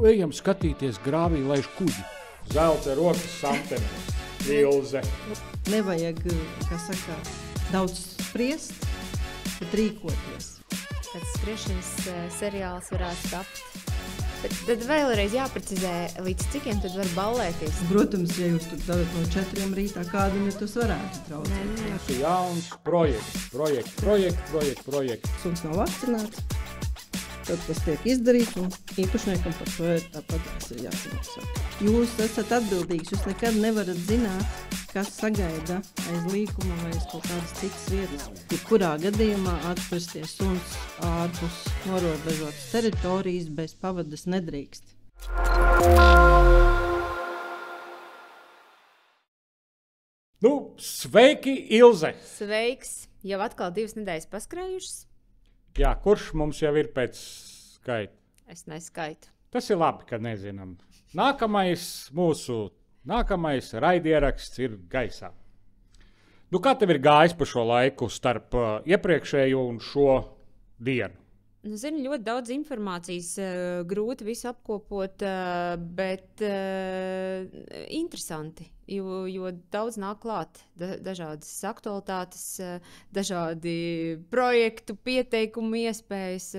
ejam skatīties grāvī, laiž kuģi. Zelta rokas samtenēs, Ilze. Nevajag, kā saka, daudz spriest, bet rīkoties. Kāds skriešanas seriāls varētu tapt. Bet tad vēlreiz jāprecizē, līdz cikiem tad var ballēties. Protams, ja jūs tur darat no 4 rītā, kādam ja tas varētu traucēt. Tas ir jauns projekts. Suns nav vakcinēts, tad tas tiek izdarīts un īpašniekam par to ir tāpat jāsamaksā. Jūs esat atbildīgs, jūs nekad nevarat zināt, kas sagaida aiz līkuma vai aiz kaut kādas citas vietas. Jebkurā gadījumā atpesties suns ārpus norobežotas teritorijas bez pavadas nedrīkst. Nu, sveiki, Ilze! Sveiks! Jau atkal 2 nedēļas paskrējušas? Jā, kurš mums jau ir pēc skaita? Es neskaitu. Tas ir labi, ka nezinām. Nākamais raidieraksts ir gaisā. Nu, kā tev ir gājis pa šo laiku starp iepriekšējo un šo dienu? Nu, zini, ļoti daudz informācijas, grūti visu apkopot, bet interesanti, jo daudz nāk klāt. Dažādas aktualitātes, dažādi projektu, pieteikumu iespējas,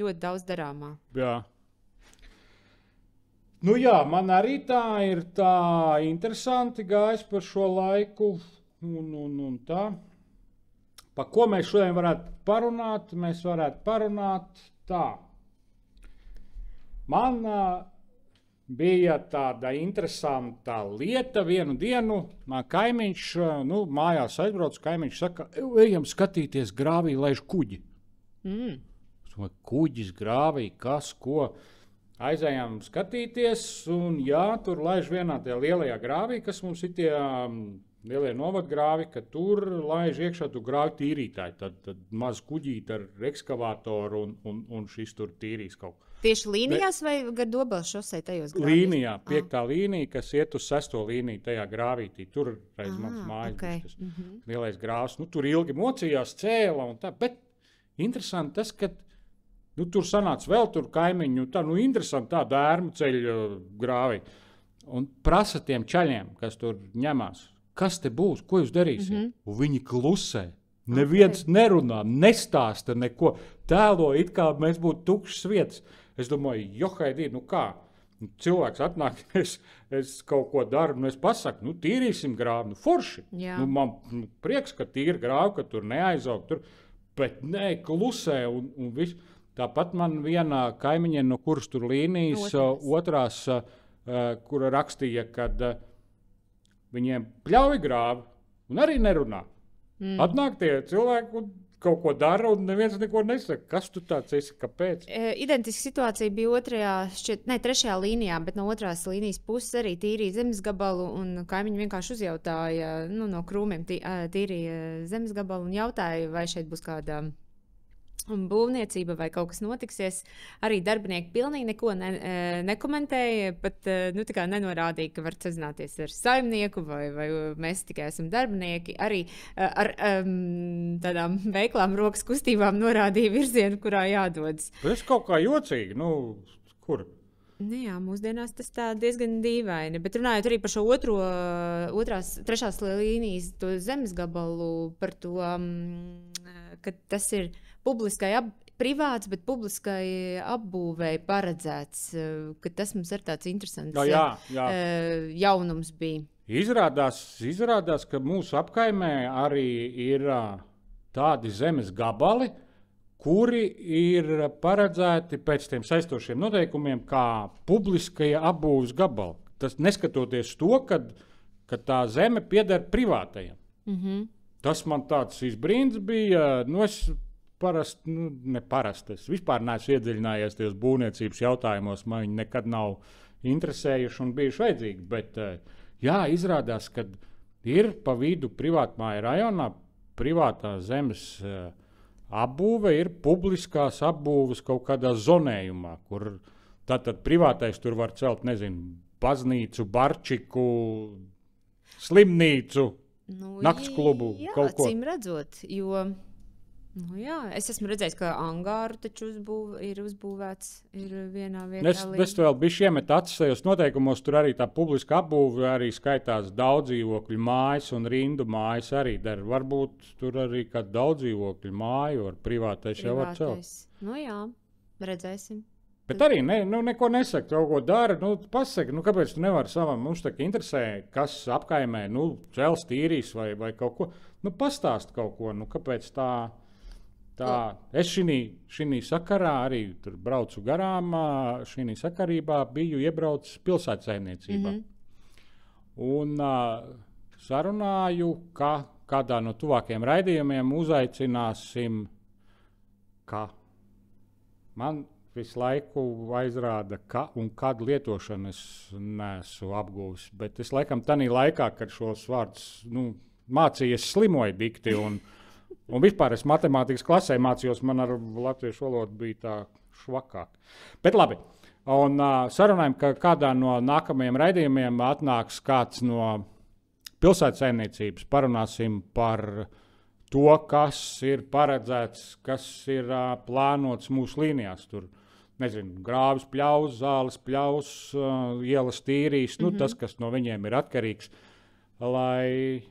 ļoti daudz darāmā. Jā. Nu jā, man arī tā ir tā interesanti gājis par šo laiku un tā. Pa ko mēs šodien varētu parunāt? Mēs varētu parunāt tā. Man bija tāda interesanta lieta vienu dienu. Man kaimiņš, mājās aizbrauc, kaimiņš saka, ejam skatīties grāvī, laiž kuģi. Kuģis, grāvī, kas, ko. Aizējām skatīties, un jā, tur laiž vienā tajā lielajā grāvī, kas mums ir tie lielie novadgrāvi, ka tur laiž iekšā tu grāvi tīrītāji. Tad maz kuģīt ar ekskavātoru un šis tur tīrīs kaut ko. Tieši līnijās vai gar Dobels šosei tajos grāvīs? Līnijā, 5. līnija, kas iet uz 6. līniju tajā grāvītī. Tur reiz mans mājas okay. Tas lielais grāvs. Nu, tur ilgi mocījās, cēla un tā, bet interesanti tas, ka tur sanāca vēl tur kaimiņu, interesanti tā dērmu ceļu grāvī. Un prasa tiem čaļiem, kas tur ņemās, kas te būs, ko jūs darīsiet? Un viņi klusē. Neviens nerunā, nestāsta neko. Tēlo it kā mēs būtu tukšas vietas. Es domāju, johaidī, kā? Cilvēks atnāk, es kaut ko daru, es pasaku, tīrīsim grāvi, forši. Man prieks, ka tīri grāvi, ka tur neaizaug, bet ne, klusē un viss. Tāpat man viena kaimiņa, no kuras tur līnijas, otrās, kura rakstīja, kad viņiem pļauj grāvi un arī nerunā. Atnāk tie cilvēki un kaut ko dara un neviens neko nesaka. Kas tu tāds esi, kāpēc? Identiska situācija bija 3. līnijā, bet no otrās līnijas puses arī tīrīja zemes gabalu un kaimiņi vienkārši uzjautāja, no krūmiem tīrīja zemes gabalu un jautāja, vai šeit būs kāda būvniecība vai kaut kas notiksies. Arī darbinieki pilnīgi neko nekomentēja, pat tā kā nenorādīja, ka var sazināties ar saimnieku vai mēs tikai esam darbinieki. Arī ar tādām veiklām rokas kustībām norādīja virzienu, kurā jādodas. Tas kaut kā jocīgi, kur? Nu jā, mūsdienās tas tā diezgan dīvaini, bet runājot arī par šo trešās līnijas to zemes gabalu, par to, ka tas ir privāts, bet publiskai apbūvēji paredzēts, ka tas mums ir tāds interesants jaunums bija. Izrādās, ka mūsu apkaimē arī ir tādi zemes gabali, kuri ir paredzēti pēc tiem saistošiem noteikumiem kā publiskai apbūves gabali. Tas neskatoties to, ka tā zeme pieder privātajam. Tas man tāds izbrīns bija, es vispār neesmu iedziļinājies tajos būvniecības jautājumos, man viņi nekad nav interesējuši un bijuši vajadzīgi, bet izrādās, ka ir pa vidu privātmāju rajonā privātā zemes apbūve, ir publiskās apbūves kaut kādā zonējumā, kur tātad privātais tur var celt, baznīcu, barčiku, slimnīcu, naktsklubu, kaut ko. Acīm redzot, jo Nu, jā, es esmu redzējis, ka angāru taču ir uzbūvēts vienā vietā. Es vēl biju iemet acis tajos noteikumos, tur arī tā publiska apbūve arī skaitās daudzdzīvokļu mājas un rindu mājas arī der. Varbūt tur arī kāda daudzdzīvokļu māju ar privātais jau var celt. Nu jā, redzēsim. Bet arī neko nesaka, kaut ko dara. Pasaka, kāpēc tu nevari savam, mums tā kā interesē, kas apkaimē, cels tīrīs vai kaut ko. Pastāst kaut ko, kāpēc tā. Es šī sakarā arī tur braucu garām, šī sakarībā biju iebraucis pilsētsaimniecībā. Un sarunāju, ka kādā no tuvākajiem raidījumiem uzaicināsim, ka man visu laiku aizrāda, ka un kad lietošanu es neesmu apguvis. Bet es laikam tādā laikā, kad šos vārdus mācījies, slimoju dikti. Un vispār es matemātikas klasē mācījos, man ar latviešu valodu bija tā švakāk. Bet labi, un sarunājam, ka kādā no nākamajiem raidījumiem atnāks kāds no pilsētsaimniecības. Parunāsim par to, kas ir paredzēts, kas ir plānots mūsu līnijās. Tur, nezinu, grāvis pļaus, zāles pļaus, ielas tīrīs, tas, kas no viņiem ir atkarīgs, lai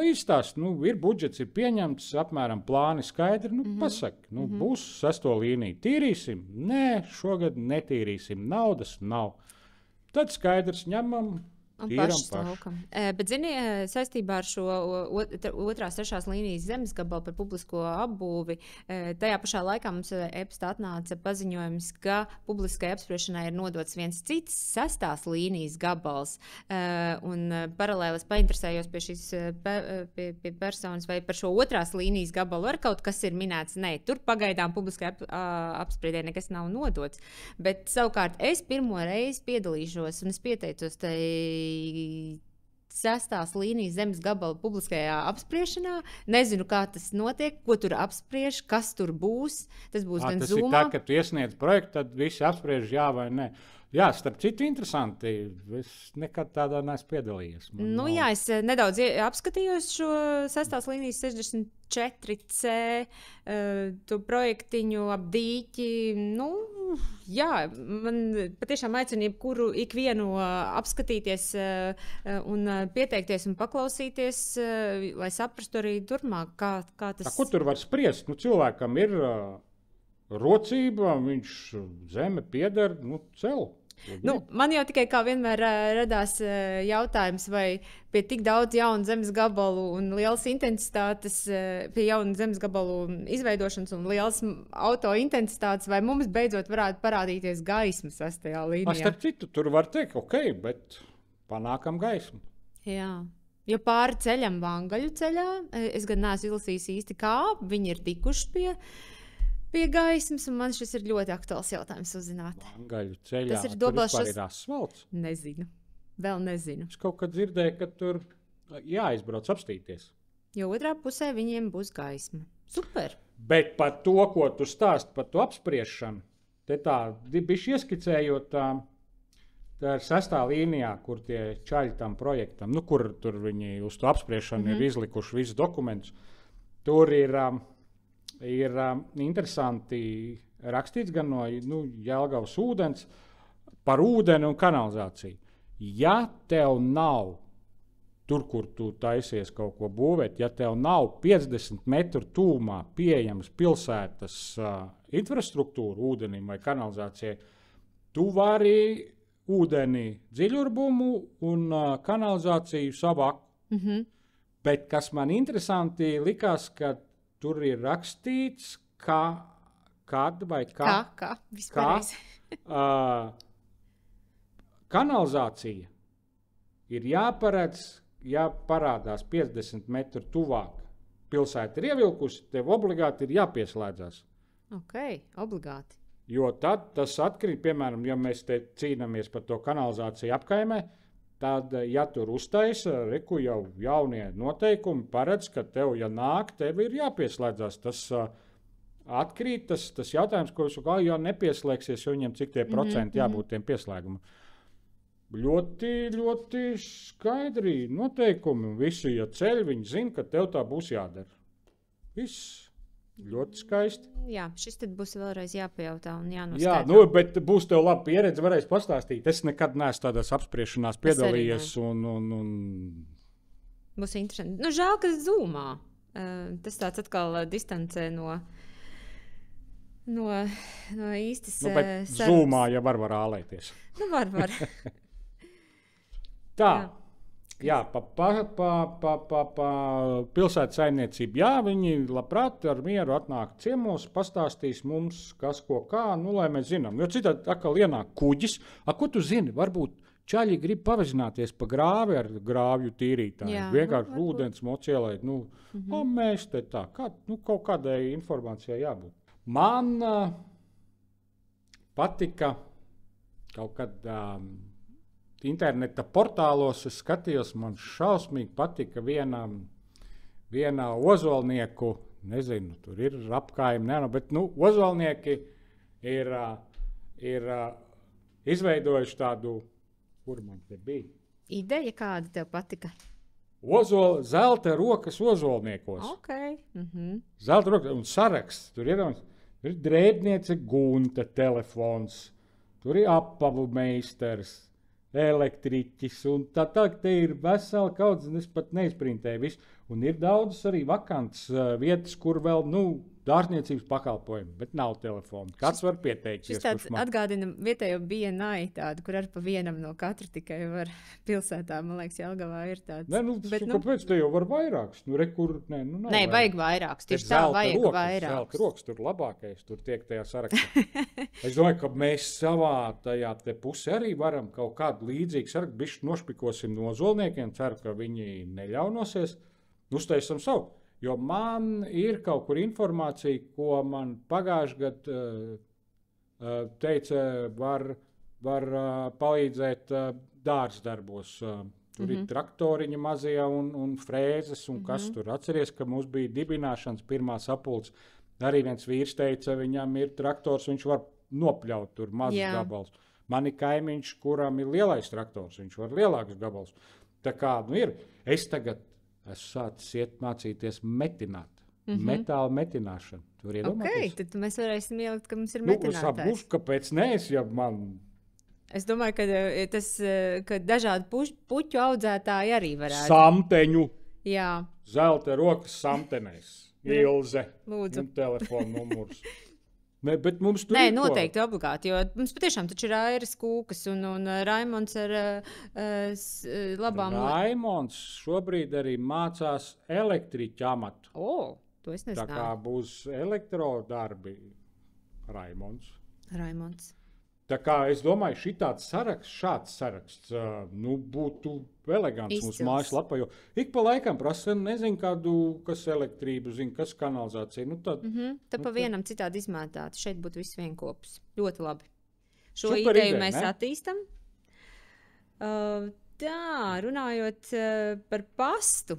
izstāst, ir budžets, ir pieņemts, apmēram plāni skaidri, pasaka, būs 6. līnija. Tīrīsim? Nē, šogad netīrīsim, naudas nav. Tad skaidrs ņemam. Bet, zini, saistībā ar šo 2. 3. līnijas zemes gabalu par publisko apbūvi, tajā pašā laikā mums e-pastā atnāca paziņojums, ka publiskai apspriešanai ir nodots viens cits 6. līnijas gabals. Un paralēli es painteresējos pie šīs pie personas, vai par šo 2. līnijas gabalu ar kaut kas ir minēts. Nē, tur pagaidām publiskai apspriedē nekas nav nodots. Bet savukārt es pirmo reizi piedalīšos un es pieteicos 6. līnijas zemes gabala publiskajā apspriešanā. Nezinu, kā tas notiek, ko tur apspriež, kas tur būs. Tas būs gan tas Zoomā. Ir tā, ka tu iesniedz projektu, tad visi apspriež jā vai nē. Jā, starp citu interesanti. Es nekad tādā neesmu piedalījies. Jā, es nedaudz apskatījos šo 6. līnijas 64C to projektiņu ap dīķi. Jā, man patiešām aicinu ikvienu apskatīties un pieteikties un paklausīties, lai saprastu arī turpmāk, kā tas. Ko tur var spriest? Cilvēkam ir rocība, viņš zeme pieder, cel. Man jau tikai kā vienmēr radās jautājums, vai pie tik daudz jaunu zemes gabalu un lielas intensitātes, pie jaunu zemes gabalu izveidošanas un lielas auto intensitātes, vai mums beidzot varētu parādīties gaisma 6. līnijā. Starp citu, tur var teikt, ok, bet panākam gaismu. Jā. Jo pāri ceļam Vangaļu ceļā, es gan neesmu izlasījis īsti kā, viņi ir tikuši pie gaismas, un man šis ir ļoti aktuāls jautājums uzzināt. Vangaļu ceļā. Tas ir Dobelšas... ir asfalts? Nezinu. Vēl nezinu. Es kaut kad dzirdēju, ka tur jāizbrauc apstīties. Jo otrā pusē viņiem būs gaisma. Super! Bet par to, ko tu stāst par to apspriešanu, te tā bišķi ieskicējot, tā ir 6. līnijā, kur tie čaļi tam projektam, kur tur viņi uz to apspriešanu ir izlikuši visus dokumentus. Tur ir interesanti rakstīts gan no Jelgavas ūdens par ūdeni un kanalizāciju. Ja tev nav tur, kur tu taisies kaut ko būvēt, ja tev nav 50 metru tūmā pieejams pilsētas infrastruktūra ūdenim vai kanalizācijai, tu vari ūdeni dziļurbumu un kanalizāciju savākt. Bet kas man interesanti likās, ka tur ir rakstīts, kad vai kā kanalizācija ir jāparedz, ja parādās 50 metru tuvāk pilsēta ir ievilkusi, tev obligāti ir jāpieslēdzas. Ok, obligāti. Jo tad tas atkrīt, piemēram, ja mēs te cīnāmies par to kanalizāciju apkaimē, tad, ja tur uztaisa, reku jau jaunie noteikumi paredz, ka tev, ja nāk, tev ir jāpieslēdzas. Tas atkrīt, tas jautājums, ko es saku, ja nepieslēgsies, jo viņiem cik tie procenti jābūt tiem pieslēgumam. Ļoti, ļoti skaidri noteikumi. Visi, ja ceļ, viņi zina, ka tev tā būs jādara. Viss. Ļoti skaisti. Jā, šis tad būs vēlreiz jāpajautā un Jā, jānoskaidro. bet būs tev laba pieredze, varēs pastāstīt. Es nekad neesmu tādās apspriešanās piedalījies. Būs interesanti. Nu, žēl, ka Zoomā. Tas tāds atkal distancē no īstas Bet sarunas. Zoomā jau var ālēties. Nu, var. Tā. Jā, pa pilsētas saimniecību. Jā, viņi labprāt ar mieru atnāk ciemos, pastāstīs mums, kas ko kā, nu, lai mēs zinām. Jo citādi atkal ienāk kuģis. Ko tu zini? Varbūt čaļi grib pavizināties pa grāvi ar grāvju tīrītāju. Jā, Vienkārši ūdens mocielēt. Nu, mēs te tā, kaut kādai informācijai jābūt. Man patika kaut kad interneta portālos, es skatījos, man šausmīgi patika vienā ozolnieku, nezinu, tur ir apkājumi, bet ozolnieki ir izveidojuši tādu, kur man te bija? Ideja kāda tev patika? Zelta rokas ozolniekos. Okay. Zelta rokas un saraksts. Tur ir drēbniece Gunta telefons, tur ir apavu meistars, elektriķis un tā te ir vesela kaudze, un es pat neizprintēju visu. Un ir daudz arī vakants vietas, kur vēl, dārzniecības pakalpojumi, bet nav telefona. Kāds var pieteikties? Šis tāds atgādina vietējo BNI tādu, kur ar pa vienam no katra tikai var pilsētā, man liekas, Jelgavā ir tāds. Kāpēc te jau var vairāks? Nē, vajag vairāks. Tieši tā, vajag vairāks. Zelta rokas tur labākais, tur tiek tajā sarakstā. Es domāju, ka mēs savā tajā te pusē arī varam kaut kādu līdzīgu sarakstu, bišķi nošpikosim no ozolniekiem, ceru, ka viņi neļaunosies, uztaisam savu. Jo man ir kaut kur informācija, ko man pagājušajā gadā teica, var palīdzēt dārzdarbos. Tur ir traktoriņi mazie un frēzes, un kas tur. Atceries, ka mums bija dibināšanas pirmā sapulce. Arī viens vīrs teica, viņam ir traktors, viņš var nopļaut tur mazus gabalus. Man ir kaimiņš, kuram ir lielais traktors, viņš var lielākus gabalus. Tā kā ir, es tagad esmu sācis mācīties metināt. Metāla metināšanu. Tur iedomāties. Tad mēs varēsim ielikt, ka mums ir metinātājs. Kāpēc ne? Es domāju, ka dažādi puķu audzētāji arī varētu. Samteņu. Jā. Zelta rokas samtenēs. Ilze. Lūdzu. Un telefona numurs. Bet mums tur noteikti obligāti, jo mums patiešām taču ir Airas Kūkas un Raimonds ar labām... Raimonds šobrīd arī mācās elektriķu amatu. To es nezināju. Tā kā būs elektrodarbi Raimonds. Tā kā es domāju, šāds saraksts būtu elegants mūsu mājaslapā, jo ik pa laikam prasa, nezinu, kādu, kas elektrību zina, kas kanalizācija. Pa vienam citādi izmētāti. Šeit būtu viss vienkopus. Ļoti labi. Šo ideju mēs attīstam. Runājot par pastu.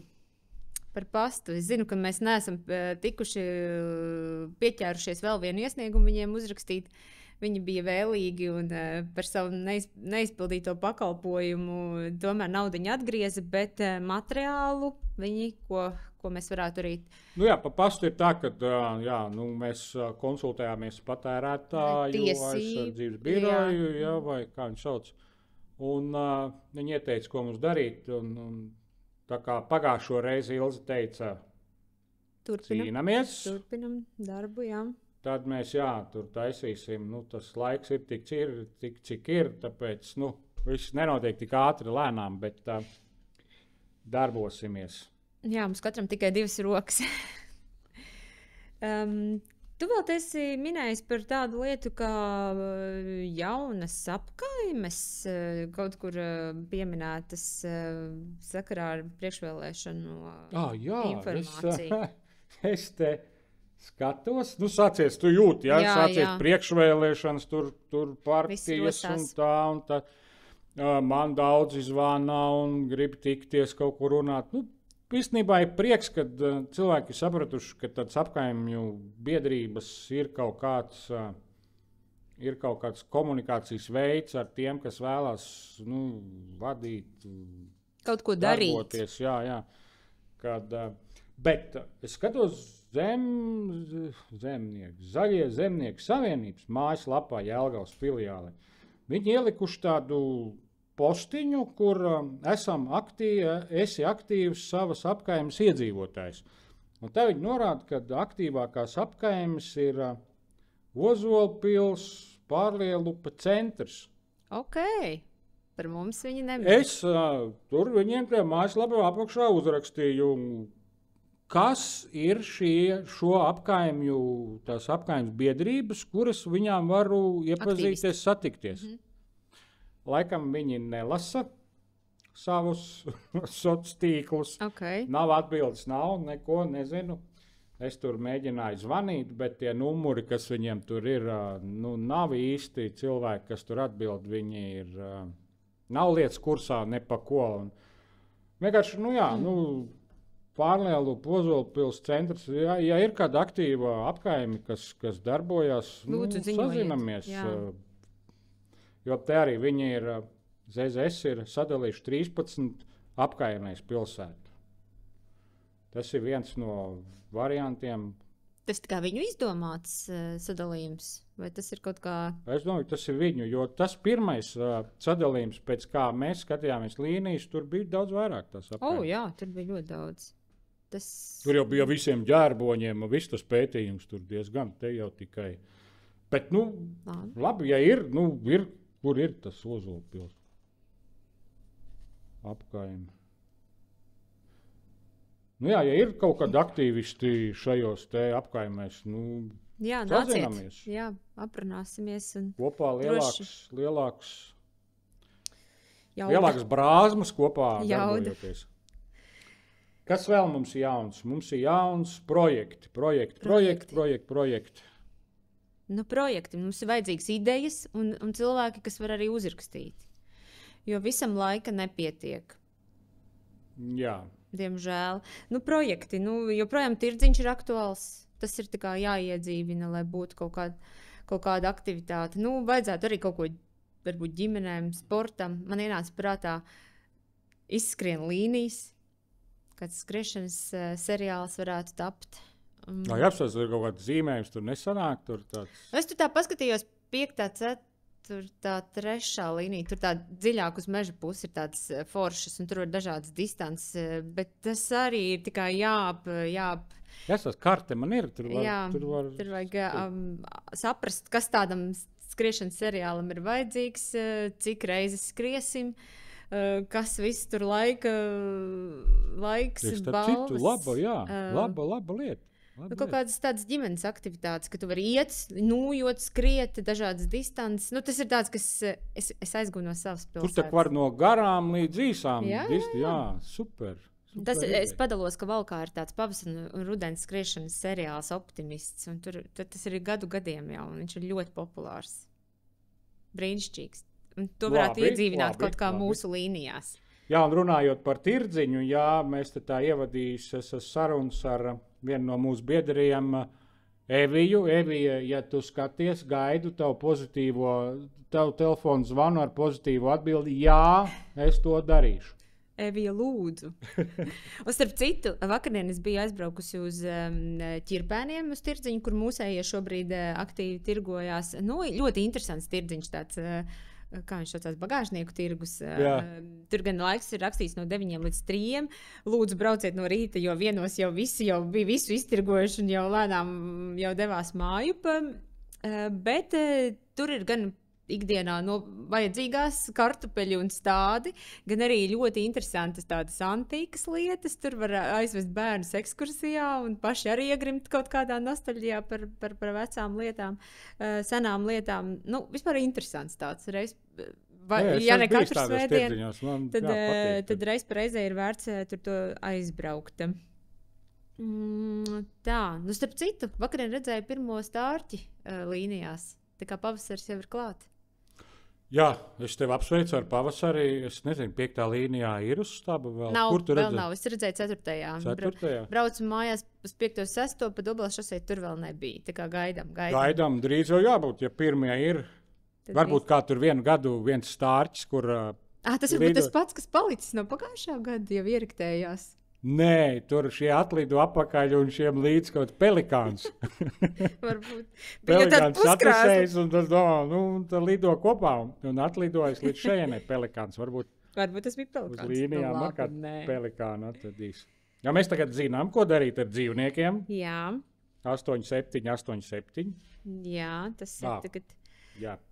Es zinu, ka mēs neesam tikuši pieķērušies vēl vienu iesniegumu viņiem uzrakstīt. Viņi bija vēlīgi un par savu neizpildīto pakalpojumu tomēr naudiņu atgrieza, bet materiālu viņi, ko mēs varētu arī... Pa pastu ir tā, ka mēs konsultējāmies patērētāju aizsardzības biroju, vai kā viņi sauc. Un viņi ieteica, ko mums darīt. Un tā kā pagājušo reizi Ilze teica, cīnamies. Turpinam darbu, jā. Tad mēs tur taisīsim, tas laiks ir tik, cik ir, tāpēc, viss nenotiek tik ātri lēnām, bet darbosimies. Jā, mums katram tikai 2 rokas. Tu vēl esi minējis par tādu lietu, kā jaunas apkaimes, kaut kur pieminētas sakarā ar priekšvēlēšanu informāciju. Es te skatos, sācies, tu jūti, sācies priekšvēlēšanas, tur partijas un tā. Man daudz zvana un grib tikties kaut kur runāt. Īstenībā ir prieks, kad cilvēki ir sapratuši, ka tāds apkaimju biedrības ir kaut kāds komunikācijas veids ar tiem, kas vēlas vadīt, kaut ko darīt. Darboties, jā. Bet es skatos Zaļie zemnieku savienības mājaslapā Jelgavas filiāli. Viņi ielikuši tādu postiņu, kur esi aktīvs savas apkaimes iedzīvotājs. Un te viņi norāda, ka aktīvākās apkaimes ir Ozolpils, Pārlielupa centrs. Ok, par mums viņi nemēģina. Es tur viņiem tajā mājaslapā apakšā uzrakstīju, kas ir šo apkaimju, tās apkaimes biedrības, kuras viņām varu iepazīties, satikties. Laikam viņi nelasa savus sociālos tīklus. Okay. Nav atbildes, nav neko, nezinu. Es tur mēģināju zvanīt, bet tie numuri, kas viņiem tur ir, nav īsti cilvēki, kas tur atbild. Viņi ir, nav lietas kursā ne pa ko. Un vienkārši, Pārlielupa, Ozolpils centrs, ja ir kāda aktīva apkaime, kas darbojas, Lūdzu, sazinamies. Jo te arī viņi ir, ZZS ir sadalījuši 13 apkaimēs pilsētu. Tas ir viens no variantiem. Tas tā kā viņu izdomāts sadalījums, vai tas ir kaut kā... Es domāju, tas ir viņu, jo tas pirmais sadalījums, pēc kā mēs skatījāmies līnijas, tur bija daudz vairāk tās apkaimes. Jā, tur bija ļoti daudz. Tur jau bija visiem ģērboņiem, viss tas pētījums tur diezgan, te jau tikai. Bet, labi, ja ir, kur ir tas Ozolpils apkaime? Ja ir kaut kādi aktīvisti šajos te apkaimēs, nāciet, aprunāsimies. Kopā lielākas brāzmas kopā darbojoties. Kas vēl mums ir jauns? Mums ir jauns projekti. Projekti. Mums ir vajadzīgas idejas un cilvēki, kas var arī uzrakstīt. Jo visam laika nepietiek. Jā. Diemžēl. Projekti. Joprojām tirdziņš ir aktuāls. Tas ir tā kā jāiedzīvina, lai būtu kaut kāda aktivitāte. Vajadzētu arī kaut ko, varbūt ģimenēm, sportam. Man ienāca prātā izskrien līnijas. Kāds skriešanas seriāls varētu tapt. Jāapstāsta, tur kaut kāds zīmējums tur nesanāk. Es tur tā paskatījos 5. 3. līnija. Tur tā dziļāk uz meža pusi ir tāds foršas, un tur ir dažādas distances, bet tas arī ir tikai Jāsās karte man ir. Tur vajag saprast, kas tādam skriešanas seriālam ir vajadzīgs, cik reizes skriesim. Kas viss tur laiks, balvas. Laba lieta. Kaut kādas tādas ģimenes aktivitātes, ka tu vari iet, nojot, skriet, dažādas distances. Tas ir tāds, kas es aizgūnu no savas pilsētas. Tur tā var no garām līdz īsām. Jā, super. Es padalos, ka Valkā ir tāds pavasara un rudens skriešanas seriāls Optimists. Tas ir gadiem jau, un viņš ir ļoti populārs. Brīnišķīgs. Un to varētu iedzīvināt kaut kā mūsu līnijās. Jā, un runājot par tirdziņu, mēs tā ievadījuši sarunas ar vienu no mūsu biedriem, Eviju. Evija, ja tu skaties, gaidu tavu telefonu zvanu ar pozitīvu atbildi. Jā, es to darīšu. Evija, lūdzu. Un starp citu, vakardien es biju aizbraukusi uz Ķirpēniem, uz tirdziņu, kur mūsējie šobrīd aktīvi tirgojās. Ļoti interesants tirdziņš tāds. Kā viņš saucās, bagāžnieku tirgus. Tur gan laiks ir rakstīts no 9 līdz 3. Lūdzu, brauciet no rīta, jo vienos jau visi bija visu iztirgojuši un jau lēnām jau devās mājup. Bet tur ir gan ikdienā vajadzīgās kartupeļi un stādi, gan arī ļoti interesantas tādas antīkas lietas. Tur var aizvest bērnus ekskursijā un paši arī iegrimt kaut kādā nostalģijā par vecām lietām, senām lietām. Vispār interesants tāds reiz. Ja ne katru svētdienu, tad reiz par reizē ir vērts tur to aizbraukt. Tā, starp citu, vakarien redzēju pirmo stārķi līnijās. Tā kā pavasaris jau ir klāt. Jā, es tevi apsveicu ar pavasari. Es nezinu, 5. līnijā ir uz staba vēl. Kur tu redzēji? Nav. Es redzēju 4. Braucu mājās uz 5. 6. pa Doblas šosei tur vēl nebija. Tā kā gaidām. Gaidām, drīz jau jābūt, ja pirmie ir. Tad varbūt kā tur vienu gadu viens stārķis, kur... Tas varbūt tas pats, kas palicis no pagājušā gada, jau ieriktējās. Nē, tur šie atlido apakaļ un šiem līdz kaut pelikāns. Varbūt. Pelikāns atrasējis un tas domā, tad lido kopā un atlidojas līdz šejienai pelikāns. Varbūt tas bija uz pelikāns. līnijām ar kādu pelikānu atradīs. Ja mēs tagad zinām, ko darīt ar dzīvniekiem. Jā. 8,7. Jā, tas ir tagad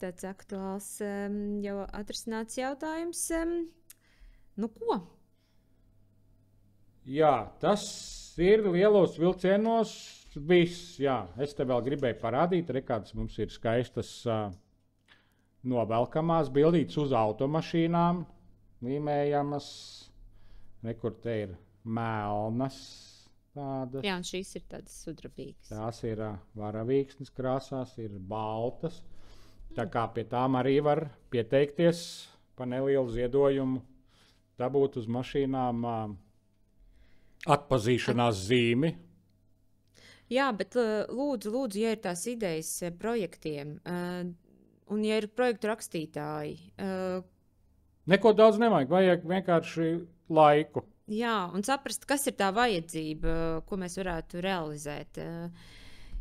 tāds aktuāls jau atrisināts jautājums. Nu ko? Jā, tas ir lielos vilcienos viss. Jā, es te vēl gribēju parādīt, kādas mums ir skaistas novelkamās bildītas uz automašīnām, līmējamas, nekur te ir melnas tādas. Jā, un šīs ir tādas sudrabīgas. Tās ir varavīksnes krāsās, ir baltas. Tā kā pie tām arī var pieteikties pa nelielu ziedojumu, dabūt uz mašīnām atpazīšanās zīmi. Jā, bet lūdzu, ja ir tās idejas projektiem, un ja ir projektu rakstītāji. Neko daudz nevajag, vajag vienkārši laiku. Jā, un saprast, kas ir tā vajadzība, ko mēs varētu realizēt.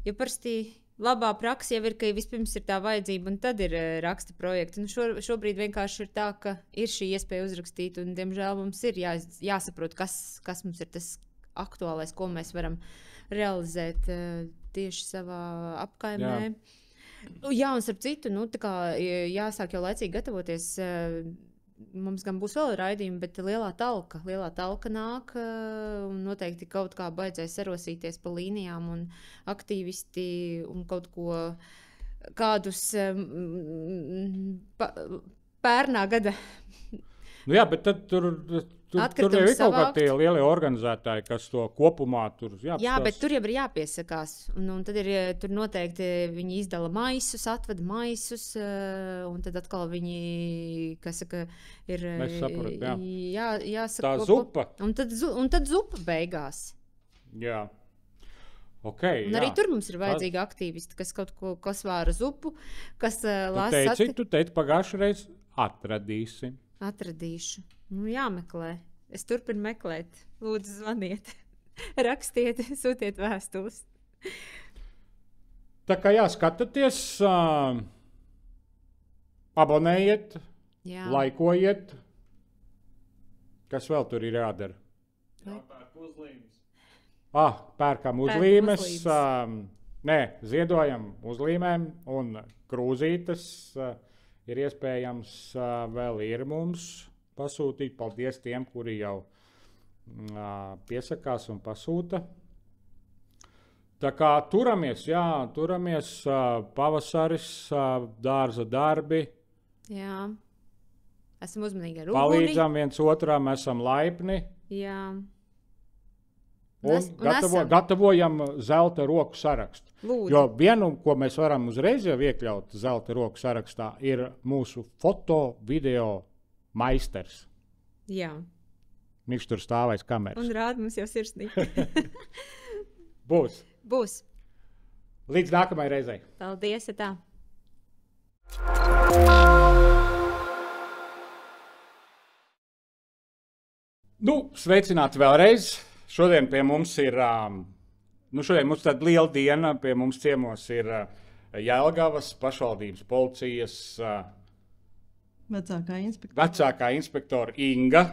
Jo parasti labā praksa jau ir, ka vispirms ir tā vajadzība, un tad ir raksta projekti. Šobrīd vienkārši ir tā, ka ir šī iespēja uzrakstīt, un, diemžēl, mums ir jāsaprot, kas mums ir tas aktuālais, ko mēs varam realizēt tieši savā apkaimē. Jā, un starp citu, jāsāk jau laicīgi gatavoties. Mums gan būs vēl raidījumi, bet lielā talka nāk, un noteikti kaut kā baidzēs sarosīties pa līnijām, un aktīvisti un kaut ko, kādus pērnā gada. Nu jā, bet tad tur jau ir kaut kā tie lielie organizētāji, kas to kopumā tur jāapstās. Jā, bet tur jau ir jāpiesakās. Un tad tur noteikti viņi izdala maisus, atveda maisus, un tad atkal viņi, kas saka, ir jāsaka. Tā zupa. Un tad zupa beigās. Jā. Okay, un arī tur mums ir vajadzīgi aktīvisti, kas kaut ko svāra zupu, kas lasa. Tu teici pagājušreiz atradīsi. Atradīšu. Jāmeklē. Es turpinu meklēt. Lūdzu, zvaniet. Rakstiet, sūtiet vēstules. Tā kā skatieties, abonējiet, laikojiet. Kas vēl tur ir jādara? Jāpērk uzlīmes. Pērkam uzlīmes. Ziedojam uzlīmēm un krūzītes. Ir iespējams vēl ir mums pasūtīt. Paldies tiem, kuri jau piesakās un pasūta. Tā kā turamies, pavasaris, dārza darbi. Jā. Esam uzmanīgi ar uguni. Palīdzam viens otram, esam laipni. Jā. Un gatavojam zelta roku sarakstu. Lūdzu. Jo vienu, ko mēs varam uzreiz jau iekļaut zelta roku sarakstā, ir mūsu foto, video meistars. Jā. Viņš tur stāvēs kameras. Un rāda mums jau sirsnīgi. Būs. Līdz nākamajai reizei. Paldies, tā. Sveicināti vēlreiz. Šodien pie mums ir tāda liela diena. Pie mums ciemos ir Jelgavas pašvaldības policijas vecākā inspektora Inga.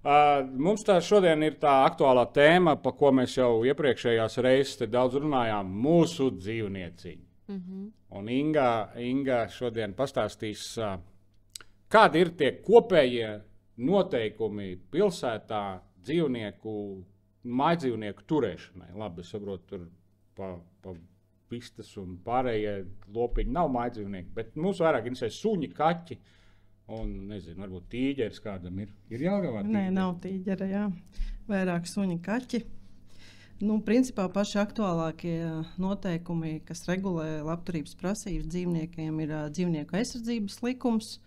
Mums šodien ir tā aktuālā tēma, pa ko mēs jau iepriekšējās reizes daudz runājām - mūsu dzīvnieciņi. Un Inga šodien pastāstīs, kādi ir tie kopējie noteikumi pilsētā mājdzīvnieku turēšanai. Labi, es saprotu, tur pa vistas un pārējie lopiņi nav mājdzīvnieki, bet mūs vairāk interesē suņi, kaķi un, nezinu, varbūt tīģeris kādam ir. Ir Jelgavā tīģeri? Nē, nav tīģeri, jā. Vairāk suņi, kaķi. Principā paši aktuālākie noteikumi, kas regulē labturības prasības dzīvniekiem, ir dzīvnieku aizsardzības likums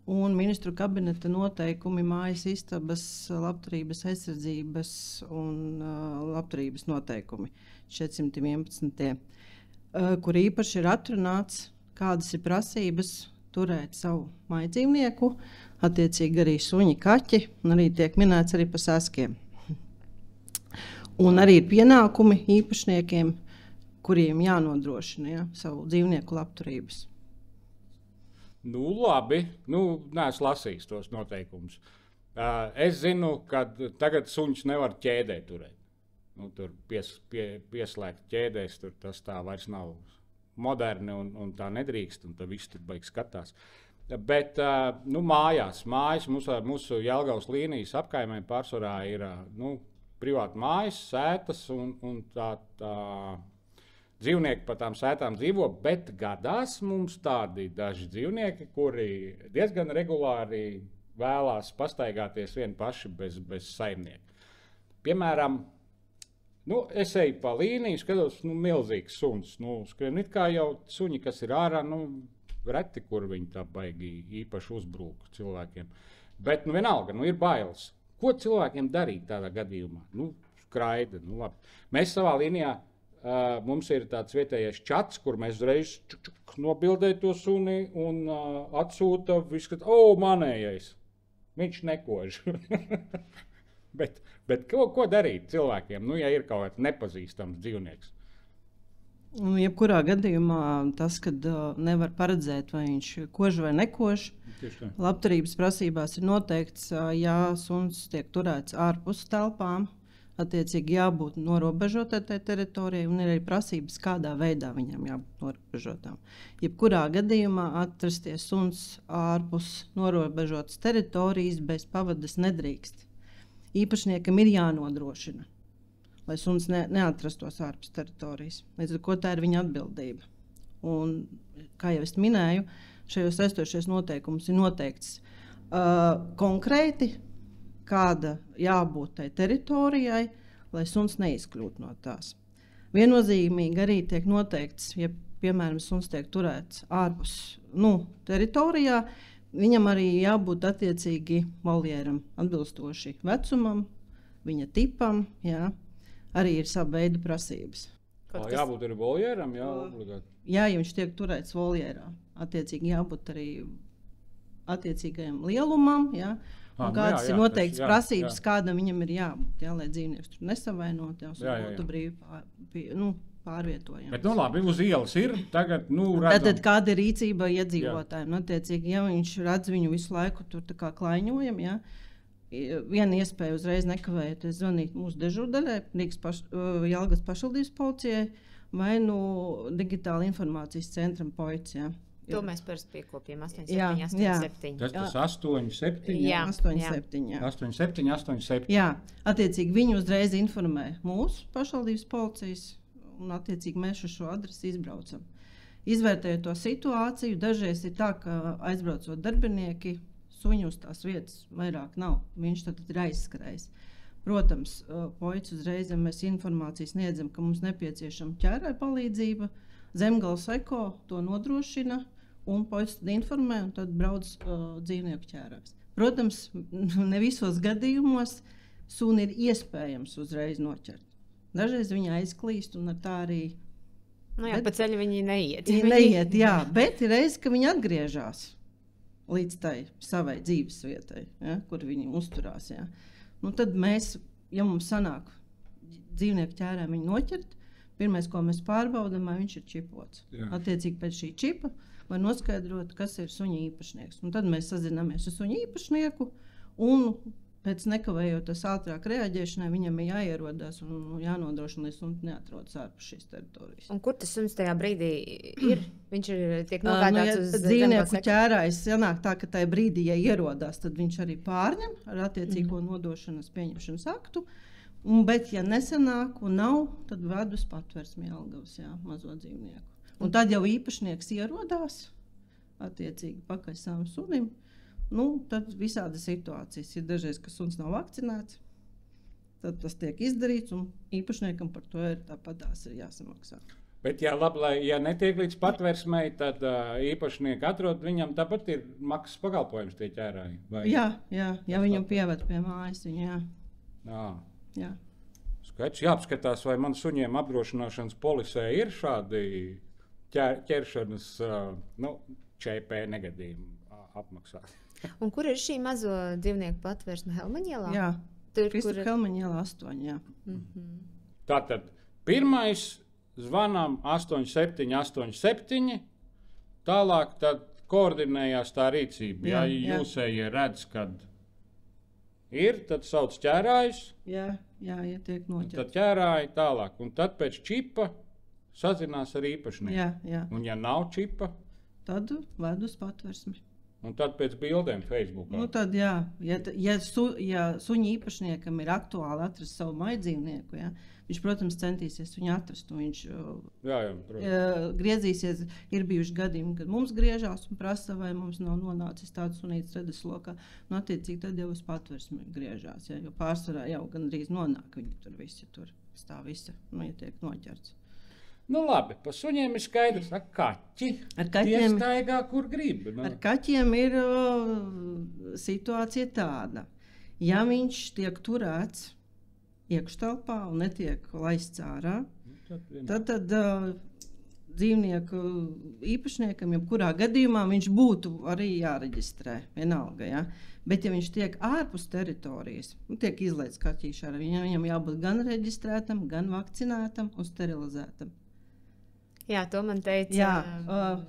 un ministru kabineta noteikumi mājas istabas labturības aizsardzības un labturības noteikumi 411. Kur īpaši ir atrunāts, kādas ir prasības turēt savu mājdzīvnieku, attiecīgi arī suņi, kaķi, un arī tiek minēts arī pa saskiem. Un arī ir pienākumi īpašniekiem, kuriem jānodrošina savu dzīvnieku labturības. Nu, labi. Neesmu lasījis tos noteikumus. Es zinu, ka tagad suņus nevar ķēdē turēt. Tur pieslēgt ķēdēs, tas tā vairs nav moderni un tā nedrīkst, un tad viss tur beigas skatās. Bet mājas mūsu Jelgavas līnijas apkaimē pārsvarā ir privāti mājas, sētas un tā dzīvnieki pa tām sētām dzīvo, bet gadās mums tādi daži dzīvnieki, kuri diezgan regulāri vēlās pastaigāties vieni paši bez saimnieka. Piemēram, es eju pa līniju, skatos, milzīgs suns. Skrien it kā jau suņi, kas ir ārā, reti, kur viņi tā baigi īpaši uzbrūk cilvēkiem. Bet vienalga, ir bailes. Ko cilvēkiem darīt tādā gadījumā? Skraida, labi. Mēs savā līnijā, mums ir tāds vietējais čats, kur mēs uzreiz nobildēju to suni un atsūta, viskat, manējais. Viņš nekož. Bet ko darīt cilvēkiem, ja ir kaut kāds nepazīstams dzīvnieks? Jebkurā gadījumā tas, kad nevar paredzēt, vai viņš kož vai nekož, labturības prasībās ir noteikts, ja suns tiek turēts ārpus telpām, attiecīgi jābūt norobežotai teritorijai, un ir arī prasības, kādā veidā viņam jābūt norobežotām. Jebkurā gadījumā atrasties suns ārpus norobežotas teritorijas bez pavadas nedrīkst. Īpašniekam ir jānodrošina, lai suns neatrastos ārpus teritorijas. Līdz ar ko tā ir viņa atbildība. Un, kā jau es minēju, šajos saistošajos noteikumus ir noteikts konkrēti, kāda jābūt tai teritorijai, lai suns neizkļūtu no tās. Viennozīmīgi arī tiek noteikts, ja, piemēram, suns tiek turēts ārpus teritorijā, viņam arī jābūt attiecīgi voljēram, atbilstoši vecumam, viņa tipam, jā. Arī ir sava veida prasības. Jābūt arī voljēram, jā, obligāti. Jā, ja viņš tiek turēts voljērā, attiecīgi jābūt arī attiecīgajam lielumam, jā. Un kādas ir noteikts prasības, kādam viņam ir jābūt, jā, lai dzīvnieks tur nesavainot, būtu brīvi pārvietojams. Bet, labi, uz ielas ir tagad, Tad kāda ir rīcība iedzīvotājiem? Attiecīgi, ja viņš redz viņu visu laiku tur tā kā klaiņojam, jā, viena iespēja uzreiz nekavējoties zvanīt mūsu dežurdaļai, Jelgavas pašvaldības policijai vai digitāla informācijas centram policijā. To mēs parasti piekopjam 8787. Tas 87? Jā. 87. Jā, attiecīgi viņi uzreiz informē mūsu pašvaldības policijas un attiecīgi mēs uz šo adresi izbraucam. Izvērtējot to situāciju, dažreiz ir tā, ka aizbraucot darbinieki, suņu uz tās vietas vairāk nav. Viņš tad ir aizskrējis. Protams, policija uzreiz, ja mēs informāciju sniedzam, ka mums nepieciešama ķērāja palīdzība, Zemgales eko to nodrošina, un policija tad informē, un tad brauc dzīvnieku ķērājs. Protams, ne visos gadījumos suni ir iespējams uzreiz noķert. Dažreiz viņi aizklīst, un ar tā arī... Pa ceļu viņi neiet. Neiet, jā, bet ir reiz, ka viņi atgriežas līdz tai savai dzīves vietai, ja, kur viņi uzturās. Ja. Tad mēs, ja mums sanāk dzīvnieku ķērā viņu noķert, pirmais, ko mēs pārbaudam, viņš ir čipots. Jā. Attiecīgi pēc šī čipa var noskaidrot, kas ir suņa īpašnieks. Un tad mēs sazināmies ar suņa īpašnieku, un pēc nekavējoties ātrāk reaģēšanai viņam ir jāierodās un jānodrošina, lai suns neatrodas ārpus šīs teritorijas. Un kur tas suns tajā brīdī ir? Viņš tiek nogādāts uz dzīvnieku ķērājs. Sanāk tā, ka tajā brīdī, ja ierodās, tad viņš arī pārņem ar attiecīgo nodošanas pieņemšanas aktu. Bet, ja nesanāk un nav, tad ved uz patversmi Jelgavas, mazo dzīvnieku. Un tad jau īpašnieks ierodās, attiecīgi pakaļ savam sunim. Tad visādi situācijas ir dažreiz, ka suns nav vakcinēts, tad tas tiek izdarīts, un īpašniekam par to ir tāpatās ir jāsamaksā. Bet, ja netiek līdz patversmei, tad īpašnieki atrod, viņam tāpat ir maksas pakalpojums tie ķērāji? Vai? Jā, viņam pieved pie mājas viņu, jā. Skaidrs, jāapskatās, vai man suņiem apdrošināšanas polisē ir šādi ķeršanas ČP negadījumi apmaksāti. Un kur ir šī mazo dzīvnieku patvērsme Helmaņielā? Jā, Tur, Kristapa Helmaņa iela 8, jā. Tātad pirmais zvanām 8787, tālāk tad koordinējās tā rīcība. Ja Jā. jūsējie redz, kad ir, tad sauc ķērājus, Jā, ja tiek tad noķerts. ķērāji tālāk. Un tad pēc čipa sazinās ar īpašnieku. Jā. Un ja nav čipa, Tad ved uz patversmi. un tad pēc bildēm Facebookā. Nu, tad, jā, ja suņa īpašniekam ir aktuāli atrast savu maidzīvnieku, jā, viņš, protams, centīsies viņu atrast. Viņš Jā, protams. griezīsies. Ir bijuši gadījumi, kad mums griežās un prasa, vai mums nav nonācis tāds sunīts redzeslokā. Un, attiecīgi, tad jau uz patversmi griežās. Jā, jo pārsvarā jau gandrīz nonāk viņi tur visi. Tur stāv visa, ja tiek noķerts. Nu, labi, pa suņiem ir skaidrs, ka kaķi Ar kaķiem- tie staigā, kur grib. Nu. Ar kaķiem ir situācija tāda. Ja viņš tiek turēts iekštelpā un netiek laists ārā, tad dzīvnieku īpašniekam, jebkurā gadījumā, viņš būtu arī jāreģistrē. Vienalga, ja? Bet, ja viņš tiek ārpus teritorijas, tiek izlaists kaķīši, viņam jābūt gan reģistrētam, gan vakcinētam un sterilizētam. Jā, to man teica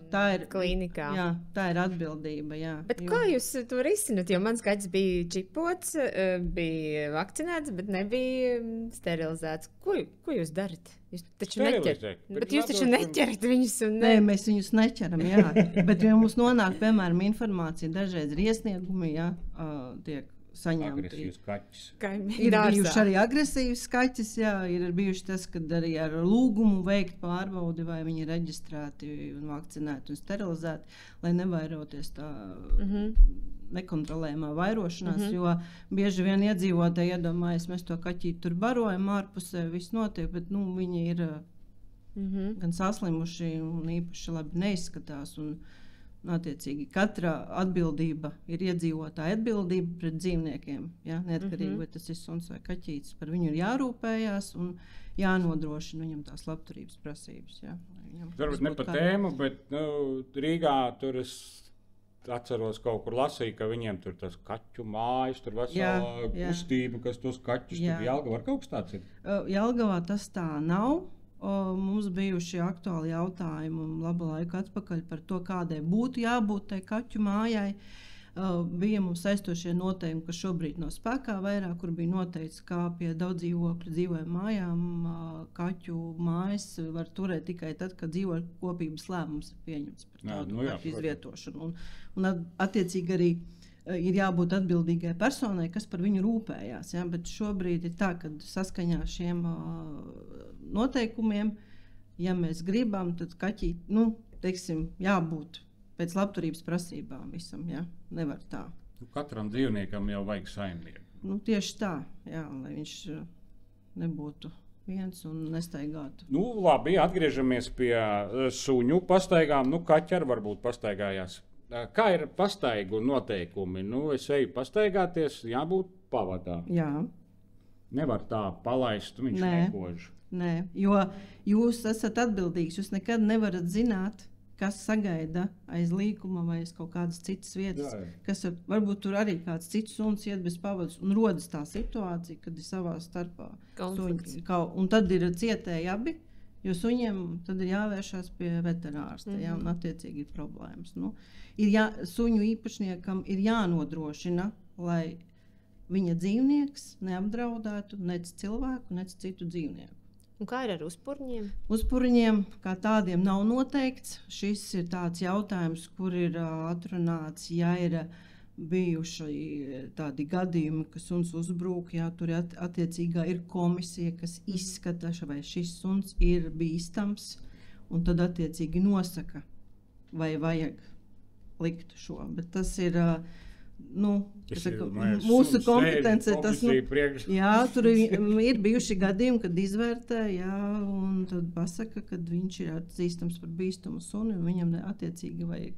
tā ir klīnikā. Jā, tā ir atbildība. Jā. Bet kā jūs to risināt? Jo mans kaķis bija čipots, bija vakcinēts, bet nebija sterilizēts. Ko jūs darat? Jūs taču Sterilizēt, neķerat. bet Bet jūs taču nedosim- neķerat viņus. Un Nē, mēs viņus neķeram. Jā. Bet, ja mums nonāk, piemēram, informācija, dažreiz ir iesniegumi, jā, tiek saņemti. Agresīvs kaķis. Ir bijuši arī agresīvs skaķis, jā, ir bijuši tas, kad arī ar lūgumu veikt pārbaudi, vai viņi ir reģistrēti un vakcinēti un sterilizēti, lai nevairoties tā nekontrolējumā vairošanās, jo bieži vien iedzīvotāji iedomājas, mēs to kaķīti tur barojam ārpusē, viss notiek, bet viņi ir gan saslimuši un īpaši labi neizskatās. Attiecīgi, katra atbildība ir iedzīvotāja atbildība pret dzīvniekiem. Ja? Neatkarīgi, vai tas ir suns vai kaķītis. Par viņu ir jārūpējās un jānodrošina viņam tās labturības prasības. Ja? Varbūt ne par tēmu, bet Rīgā tur es atceros, kaut kur lasīju, ka viņiem tur tas kaķu mājas, tur vesela kustība, kas tos kaķus tur Jelgavā kaut kas tāds ir. Jelgavā tas tā nav. Mums bijuši aktuāli jautājumi labu laiku atpakaļ par to, kādai būtu jābūt tai kaķu mājai. Bija mums saistošie noteikumi, kas šobrīd nav spēkā vairāk, kur bija noteikts, kā pie daudz dzīvokļu dzīvoja mājām kaķu mājas var turēt tikai tad, kad dzīvoļu kopības lēmums ir pieņemts par tādu kaķu izvietošanu. Un attiecīgi arī ir jābūt atbildīgai personai, kas par viņu rūpējās. Ja? Bet šobrīd ir tā, ka saskaņā šiem noteikumiem, ja mēs gribam, tad kaķī, teiksim, jābūt pēc labturības prasībām visam. Ja? Nevar tā. Katram dzīvniekam jau vajag saimnieku. Tieši tā, jā, lai viņš nebūtu viens un nestaigātu. Labi, atgriežamies pie suņu pastaigām. Kaķi arī varbūt pastaigājās. Kā ir pastaigu noteikumi? Es eju pastaigāties, jābūt pavadā. Jā. Nevar tā palaist, viņš nekož. Nē, jo jūs esat atbildīgs. Jūs nekad nevarat zināt, kas sagaida aiz līkuma vai aiz kaut kādas citas vietas. Kas varbūt tur arī kāds cits suns iet bez pavadas un rodas tā situācija, kad ir savā starpā suņi. Un tad ir cietēji abi. Jo suņiem tad ir jāvēršās pie veterinārsta, ja, un attiecīgi ir problēmas. Suņu īpašniekam ir jānodrošina, lai viņa dzīvnieks neapdraudētu nec cilvēku, nec citu dzīvnieku. Un kā ir ar uzpurņiem? Uzpurņiem kā tādiem nav noteikts. Šis ir tāds jautājums, kur ir atrunāts, ja ir bijuši tādi gadījumi, ka suns uzbrūk, jā, tur attiecīgā ir komisija, kas izskata, vai šis suns ir bīstams, un tad attiecīgi nosaka, vai vajag likt šo. Bet tas ir, mūsu kompetence. Jā, tur ir bijuši gadījumi, kad izvērtē, jā, un tad pasaka, kad viņš ir atzīstams par bīstamu suni, un viņam attiecīgi vajag.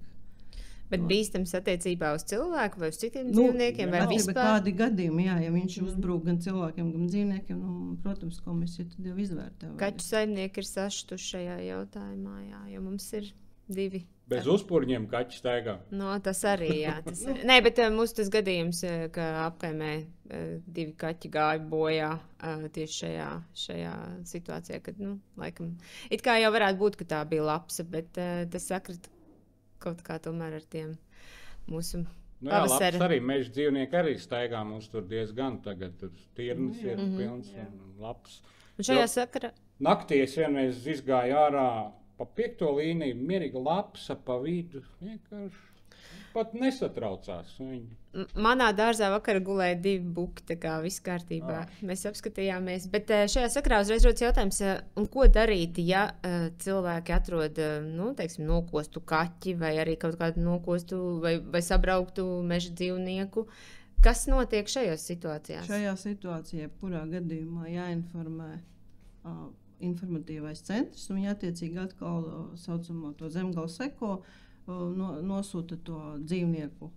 Bet bīstams attiecībā uz cilvēku vai uz citiem dzīvniekiem? Vai vispār? Kādi gadījumi, jā, ja viņš uzbrūk gan cilvēkiem, gan dzīvniekiem, protams, komisija tad jau izvērtē. Kaķu saimnieki ir sašutuši šajā jautājumā, jā, jo mums ir 2 Bez uzpurņiem kaķi staigā. No, tas arī, jā. Nē, bet mums tas gadījums, ka apkaimē 2 kaķi gāja bojā tieši šajā situācijā, kad, laikam, it kā jau varētu būt, ka tā bija lapsa, bet tas sakrit kaut kā tomēr ar tiem mūsu pavasara. Labs arī meža dzīvnieki arī staigā mums tur diezgan tagad. Tur tirnis ir pilns un labs. Un šajā sakarā? Naktī es vienreiz izgāju ārā pa 5. līniju, mierīga lapsa pa vidu. Vienkārši pat nesatraucās viņi. Manā dārzā vakarā gulēja 2 buki, tā kā viss kārtībā. Mēs apskatījāmies. Bet šajā sakarā uzreiz rodas jautājums, un ko darīt, ja cilvēki atrod, teiksim, nokostu kaķi vai arī kaut kādu nokostu vai sabrauktu meža dzīvnieku. Kas notiek šajās situācijās? Šajā situācijā, kurā gadījumā jāinformē informatīvais centrs, un viņi attiecīgi atkal saucamo to zemgales eko nosūta to dzīvnieku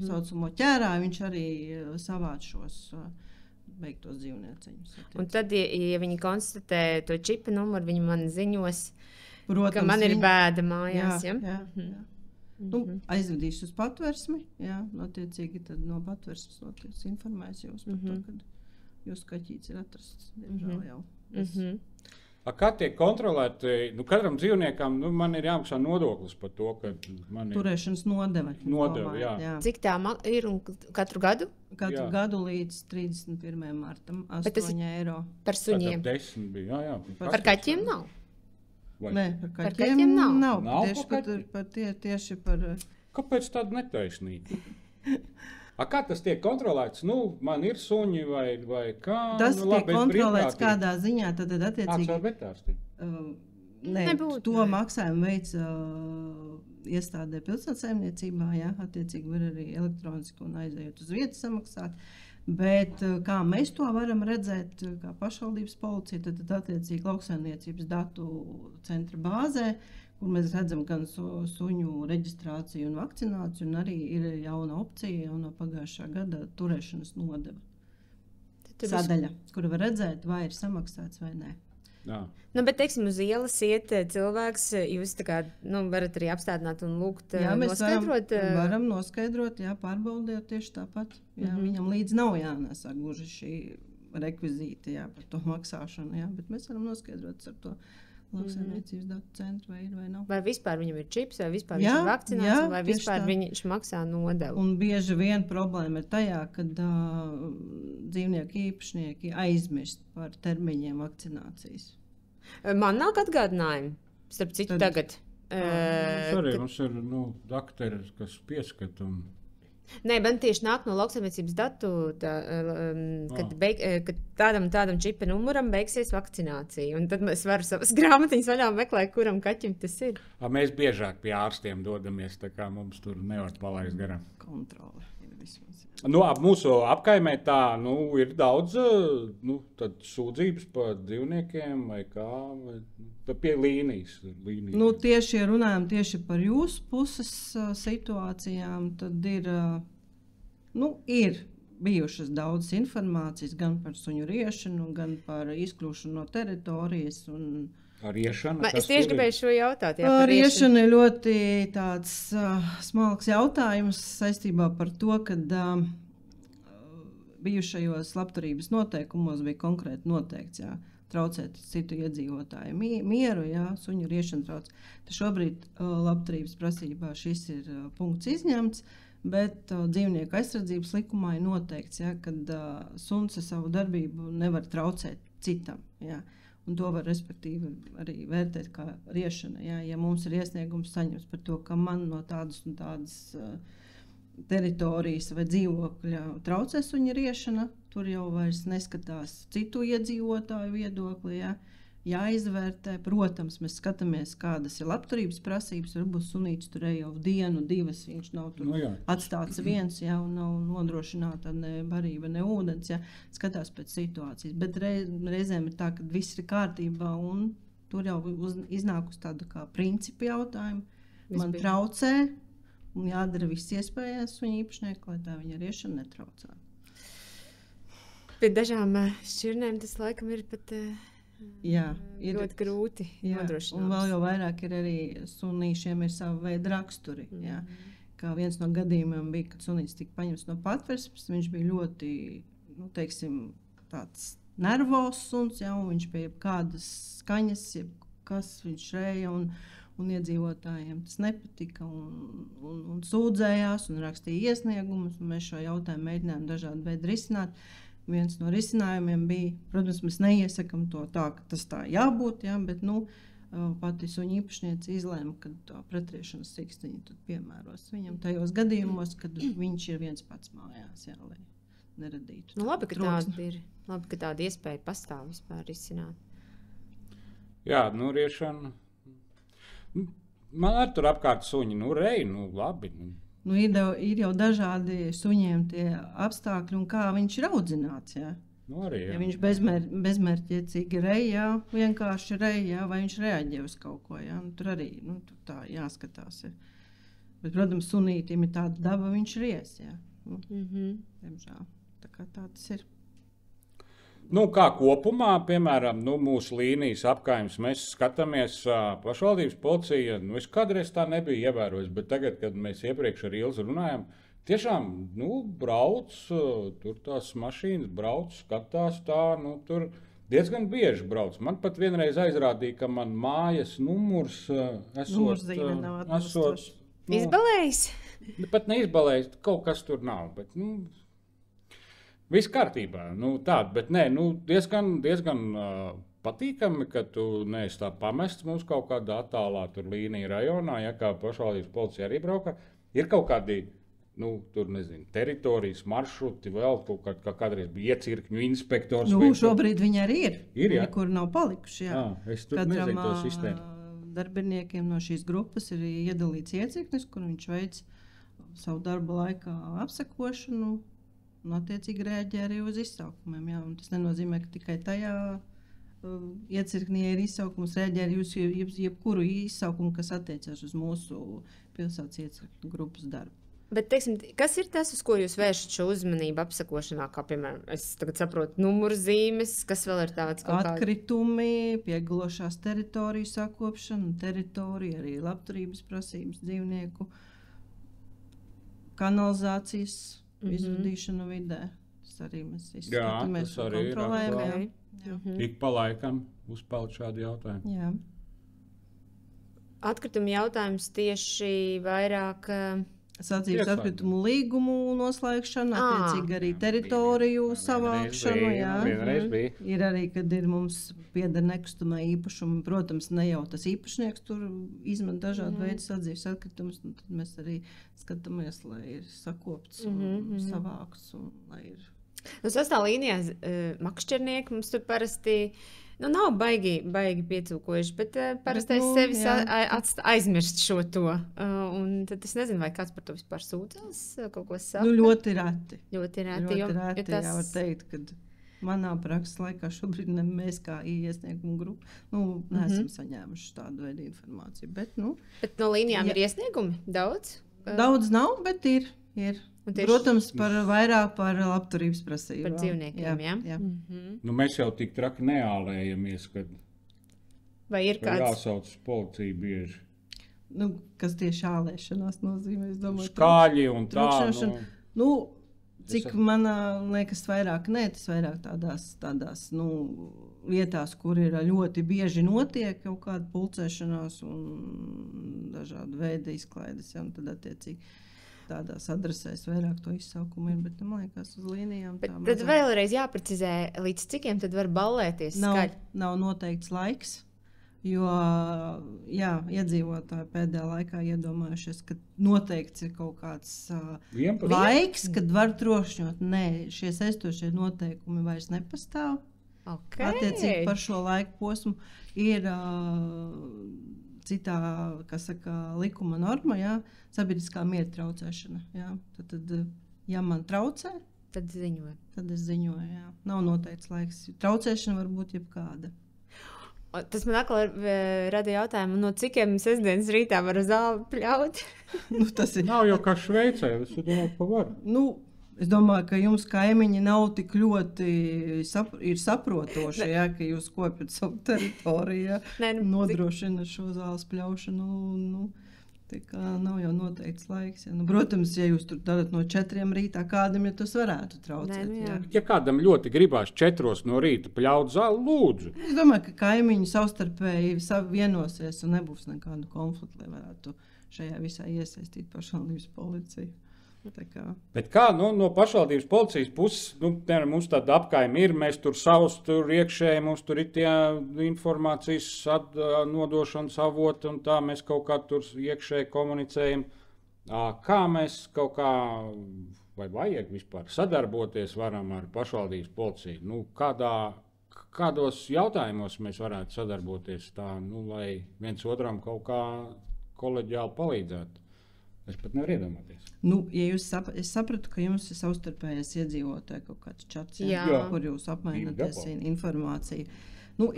saucamo ķērāju, viņš arī savāc šos beigtos dzīvnieciņus. Un tad, ja viņi konstatē to čipa numuru, viņi man ziņos, Protams, ka man ir bēda mājās. Jā. Aizvedīs uz patversmi, attiecīgi tad no patversmes notiks informēs jūs par to, kad jūs kaķīts ir atrasts, diemžēl jau. Kā tiek kontrolēti? Katram dzīvniekam man ir jāmaksā nodoklis par to, ka man ir turēšanas nodeve. Jā. Cik tā ir un katru gadu? Katru gadu līdz 31. martam 8 eiro. Par suņiem? 10 bija, jā. Par kaķiem nav? Nē, par kaķiem nav. Tieši par... Kāpēc tāda netaisnība? Kā tas tiek kontrolēts? Man ir suņi vai kā? Tas tiek kontrolēts kādā ziņā, tad attiecīgi... Caur vetārsti? To maksājumu veids iestādē pilsētsaimniecībā, attiecīgi var arī elektroniski un aizējot uz vietu samaksāt. Bet kā mēs to varam redzēt, kā pašvaldības policija, tad attiecīgi lauksaimniecības datu centra bāzē, kur mēs redzam gan suņu reģistrāciju un vakcināciju, un arī ir jauna opcija jau no pagājušā gada turēšanas nodeva sadaļa, kura var redzēt, vai ir samaksāts vai nē. Bet, teiksim, uz ielas iet cilvēks, jūs tā kā, varat arī apstādināt un lūgt noskaidrot? Mēs varam noskaidrot, pārbaudīt tieši tāpat. Viņam līdz nav jānesā gluži šī rekvizīti, par to maksāšanu, bet mēs varam noskaidrot ar to lauksaimniecības datu centru, vai ir vai nav. Vai vispār viņam ir čips, vai vispār viņš ir vakcinēts, vai vispār viņš maksā nodevu. Un bieži vien problēma ir tajā, kad dzīvnieku īpašnieki aizmirst par termiņiem vakcinācijas. Man nāk atgādinājumi, starp citu tagad. Mums ir dakteri, kas pieskata un... Nē, bet tieši nāk no lauksaimniecības datu, kad tādam čipa numuram beigsies vakcinācija. Un tad es varu savas grāmatiņas vaļā meklēt, kuram kaķim tas ir. Mēs biežāk pie ārstiem dodamies, tā kā mums tur nevar palaist garām. Kontrole ir vismaz. Mūsu apkaimē tā, ir daudz sūdzības par dzīvniekiem vai kā, pie līnijas. Tieši, ja runājam tieši par jūsu puses situācijām, tad ir bijušas daudz informācijas gan par suņu riešanu, gan par izkļūšanu no teritorijas. Es tieši gribēju šo jautāt. Riešana ir ļoti tāds smalks jautājums saistībā par to, kad bijušajos labturības noteikumos bija konkrēti noteikts, traucēt citu iedzīvotāju mieru, suņu riešana trauc. Šobrīd labturības prasībā šis ir punkts izņemts, bet dzīvnieku aizsardzības likumā ir noteikts, kad suns ar savu darbību nevar traucēt citam. Un to var respektīvi arī vērtēt kā riešana. Ja mums ir iesniegums saņems par to, ka man no tādas un tādas teritorijas vai dzīvokļa traucē suņa riešana, tur jau vairs neskatās citu iedzīvotāju viedokli. Jāizvērtē. Protams, mēs skatāmies, kādas ir labturības prasības. Varbūt sunītis tur jau dienu, divas, viņš nav tur atstāts viens, un nav nodrošināta ne barība, ne ūdens. Skatās pēc situācijas. Bet reizēm ir tā, ka viss ir kārtībā, un tur jau iznāk uz tādu kā principu jautājumu. Man traucē, un jādara viss iespējams suņa īpašnieku, lai tā viņa riešana netraucē. Pie dažām šķirnēm tas laikam ir pat Jā, ir ļoti grūti nodrošināt. Un vēl jau vairāk ir arī sunīšiem ir sava veida raksturi. Jā. Kā viens no gadījumiem bija, kad sunīts tika paņemts no patversmes, viņš bija ļoti, teiksim, tāds nervos suns, ja, un viņš pie kādas skaņas, kas viņš rēja, un iedzīvotājiem tas nepatika, un sūdzējās, un rakstīja iesniegumus, un mēs šo jautājumu mēģinājām dažādi veidi risināt. Viens no risinājumiem bija, protams, mēs neiesakam to tā, ka tas tā jābūt, ja, bet, pati suņa īpašniece izlēma, ka to pretriešanas sikstiņu tad piemēros viņam tajos gadījumos, kad viņš ir viens pats mājās, jā, lai neradītu. Labi, ka tāda ir. Labi, ka tāda iespēja pastāv vispār izsināt. Jā, riešana. Man ar tur apkārt suņi, rej, labi. Ir jau dažādi suņiem tie apstākļi un kā viņš ir audzināts, jā. Arī, jā. Ja viņš bezmērķiecīgi reja, vienkārši reja, vai viņš reaģē uz kaut ko, jā. Tur arī tur tā jāskatās. Ja. Bet, protams, sunītim ir tāda daba, viņš ries, jā. Diemžēl. Tā kā tā tas ir. Kā kopumā, piemēram, mūsu līnijas apkaimes, mēs skatāmies pašvaldības policija, es kādreiz tā nebija ievērojis, bet tagad, kad mēs iepriekš ar Ilzi runājam, tiešām, brauc, tur tās mašīnas brauc, skatās tā, tur diezgan bieži brauc. Man pat vienreiz aizrādīja, ka man mājas numurs esot... Izbalējis? Pat neizbalējis, kaut kas tur nav, bet, viss kārtībā, tāda, bet nē, diezgan patīkami, ka tu neesi tā pamests mums kaut kādā attālā tur līnija rajonā, ja kā pašvaldības policija arī brauka. Ir kaut kādi, tur nezinu, teritorijas maršruti, vēl kā kādreiz bija iecirkņu inspektors. Šobrīd viņi arī ir, jā? Kur nav palikuši, jā. Es tur nezinu to sistēmu. Darbiniekiem no šīs grupas ir iedalīts iecirknis, kur viņš veic savu darba laikā apsekošanu, un attiecīgi reaģē arī uz izsaukumiem. Jā, un tas nenozīmē, ka tikai tajā iecirknī ir izsaukums, reaģē arī uz jebkuru izsaukumu, kas attiecas uz mūsu pilsētas iecirkņu grupas darbu. Bet, teiksim, kas ir tas, uz ko jūs vēršat šo uzmanību apsakošanā, kā, piemēram, es tagad saprotu, numurzīmes, kas vēl ir tāds kaut kāds? Atkritumi, piegalošās teritoriju sakopšana, teritorija, arī labturības prasības dzīvnieku, kanalizācijas izvadīšana vidē. Tas arī mēs izskatāmies un kontrolējam. Ik pa laikam uzpeld šādi jautājumi. Jā. Atkrituma jautājums tieši vairāk... Sadzīves atkritumu līgumu noslēgšana, attiecīgi arī teritoriju savākšanu. Vienreiz bija. Ir arī, kad ir mums pieder nekustamā īpašuma, protams, ne jau tas īpašnieks tur izmanto dažādu veidu sadzīves atkritumus, un tad mēs arī skatāmies, lai ir sakopts un savākts, un lai ir... Sastā līnijā makšķernieki mums tur parasti... nav baigi piecūkojuši, bet parasti sevis aizmirst šo to. Un tad es nezinu, vai kāds par to vispār sūdzās, kaut ko saka. Ļoti reti. Ļoti reti, jā, var teikt, ka manā prakses laikā šobrīd mēs kā iesniegumu grupa, neesam saņēmuši tādu veidu informāciju. Bet no līnijām ir iesniegumi? Daudz? Daudz nav, bet ir. Protams, vairāk par labturības prasībām. Par dzīvniekiem, jā? Mēs jau tik traki neālējamies, kad vai ir kāds... jāsauc policiju bieži. Kas tieši ālēšanās nozīmē, es domāju... Skaļi un tā, cik man liekas vairāk, tas vairāk tādās vietās, kur ir ļoti bieži notiek kaut kāda pulcēšanās un dažādi veidi izklaides, un tad attiecīgi tādās adresēs vairāk to izsaukumu ir, bet man liekas uz līnijām tā mazāk. Tad vēlreiz jāprecizē, līdz cikiem tad var ballēties skaļi? Nav noteikts laiks, jo iedzīvotāji pēdējā laikā iedomājušies, ka noteikts ir kaut kāds laiks, kad var trošņot. Nē, šie saistošie noteikumi vairs nepastāv. Okay. Attiecīgi par šo laiku posmu ir citā, kas saka, likuma norma, sabiedriskā miera traucēšana. Tad, ja man traucē, tad ziņoju. Tad es ziņoju, jā. Nav noteikts laiks. Traucēšana var būt jebkāda. Tas man atkal rada jautājumu, no cikiem sestdienas rītā var uz zāli pļaut? Tas ir... Nav jau kā Šveicē, es domāju, pa varu. Es domāju, ka jums kaimiņi nav tik ļoti ir saprotoši, ja, ka jūs kopjat savu teritoriju, ja, nodrošina šo zāles pļaušanu. Nu, tā kā nav jau noteikts laiks. Ja. Nu, protams, ja jūs tur darat no 4 rītā, kādam ja tas varētu traucēt. Nē, ja. Ja kādam ļoti gribās 4 no rīta pļaut zāli, lūdzu. Es domāju, ka kaimiņi savstarpēji vienosies un nebūs nekādu konfliktu, lai varētu šajā visā iesaistīt pašvaldības policiju. Bet kā no pašvaldības policijas puses, mums tāda apkaime ir, mēs tur savus tur iekšēji, mums tur ir tie informācijas nodošanas avoti un tā mēs kaut kā tur iekšēji komunicējam. Kā mēs kaut kā, vai vajag vispār sadarboties varam ar pašvaldības policiju? Kādos jautājumos mēs varētu sadarboties tā, lai viens otram kaut kā koleģiāli palīdzētu? Es pat nevaru iedomāties. Ja es sapratu, ka jums ir savstarpējais iedzīvotāji kaut kāds čats, kur jūs apmaināties informāciju.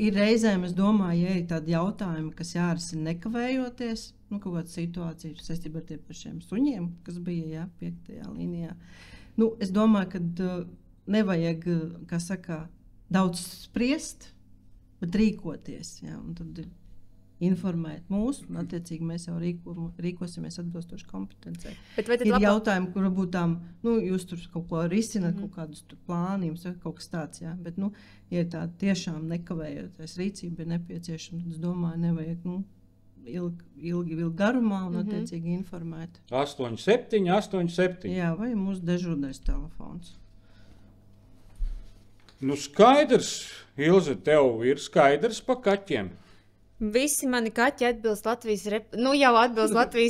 Ir reizēm, es domāju, ja ir tādi jautājumi, kas jārisina nekavējoties, kaut kāda situācija saistībā ar tiem pašiem suņiem, kas bija 5. līnijā. Es domāju, ka nevajag, kā saka, daudz spriest, bet rīkoties. Ja? Un tad informēt mūs, un attiecīgi mēs jau rīkosimies atbilstoši kompetencei. Ir jautājumi, kur varbūt tām, jūs tur kaut ko risināt, kaut kādus tur plānījumus, kaut kas tāds, jā, bet, ja tā tiešām nekavējoties rīcība ir nepieciešama, tad es domāju, nevajag, ilgi garumā un attiecīgi informēt. 87. Jā, vai mūsu dežūrais telefons. Skaidrs, Ilze, tev ir skaidrs pa kaķiem. Visi mani kaķi atbilst Latvijas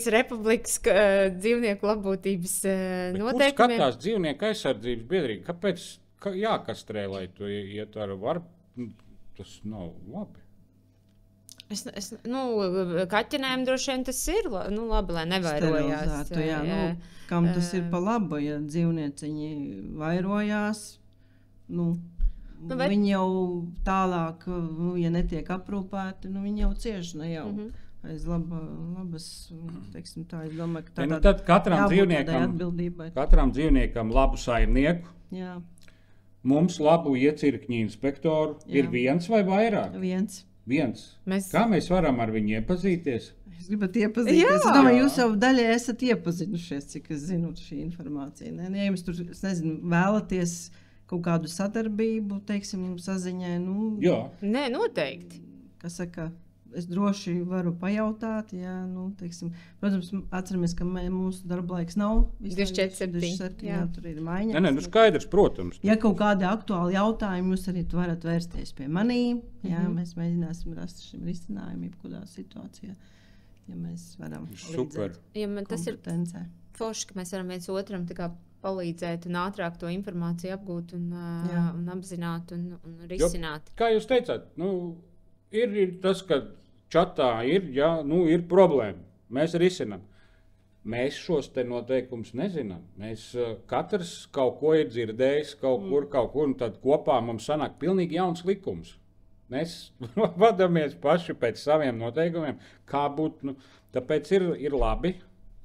Republikas dzīvnieku labotības noteikumiem. Kur skatās dzīvnieku aizsardzības biedrība? Kāpēc jākastrē, lai tu iet ar tas nav labi? Kaķinēm droši vien tas ir labi, lai nevairojās. Kam tas ir pa labu, ja dzīvnieciņi vairojās, viņi jau tālāk, ja netiek aprūpēti, viņi jau cieši, ne jau aiz labas, teiksim tā, es domāju, ka tādā tad katram dzīvniekam labu saimnieku, mums labu iecirkņu inspektoru, ir viens vai vairāk? Viens. Kā mēs varam ar viņu iepazīties? Es gribat iepazīties. Es domāju, jūs jau daļai esat iepazinušies, cik es zinu šī informācija. Ne? Ja jums tur, es nezinu, vēlaties kaut kādu sadarbību, teiksim, saziņai, Nē, noteikti. Kas saka, es droši varu pajautāt, teiksim, protams, atceramies, ka mūsu darba laiks nav 24/7, jā, tur ir maiņas. Nē, skaidrs, protams. Ja kaut kādi aktuāli jautājumi, jūs arī varat vērsties pie manī, mēs mēģināsim rast šim risinājumu, jebkurā situācijā, ja mēs varam Super. Ja tas ir forši, ka mēs varam viens otram tā kā palīdzēt un ātrāk to informāciju apgūt un apzināt un risināt. Kā jūs teicāt, ir tas, ka čatā ir problēma. Mēs risinām. Mēs šos te noteikumus nezinām. Mēs katrs kaut ko ir dzirdējis, kaut kur, un tad kopā mums sanāk pilnīgi jauns likums. Mēs vadāmies paši pēc saviem noteikumiem, kā būt. Tāpēc ir labi,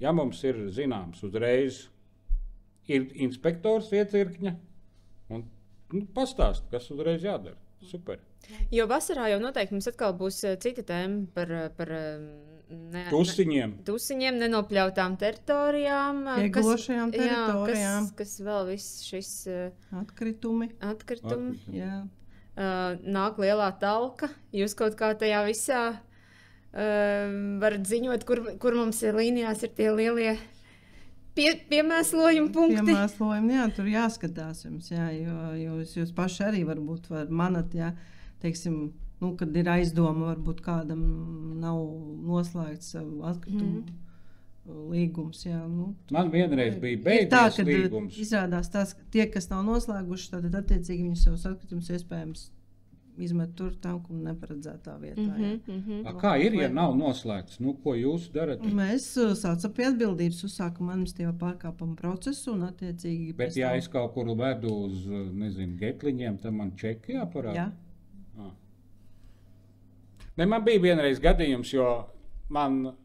ja mums ir zināms uzreiz, ir inspektors iecirkņa un pastāst, kas uzreiz jādara. Super. Jo vasarā jau noteikti mums atkal būs cita tēma par tusiņiem, nenopļautām teritorijām. Ieglošajām teritorijām. Kas vēl viss šis atkritumi. Jā. Nāk lielā talka. Jūs kaut kā tajā visā varat ziņot, kur mums ir līnijās ir tie lielie piemēslojuma punkti. Piemēslojumi, tur jāskatās jums, jo jūs paši arī varbūt manat, teiksim, kad ir aizdoma, varbūt kādam nav noslēgts atkritumu līgums. Man vienreiz bija beidzies līgums. Izrādās tās, ka tie, kas nav noslēguši, tad attiecīgi viņi savus atkritumus iespējams izmet tur tam, kur neparedzētā vietā. Kā ir, ja nav noslēgts? Ko jūs darat? Mēs saucam pie atbildības, uzsākam administratīvā pārkāpuma procesu un attiecīgi... Bet ja es kaut kur vedu uz, getliņiem, tad man čeki jāparāda? Jā. Man bija vienreiz gadījums, jo man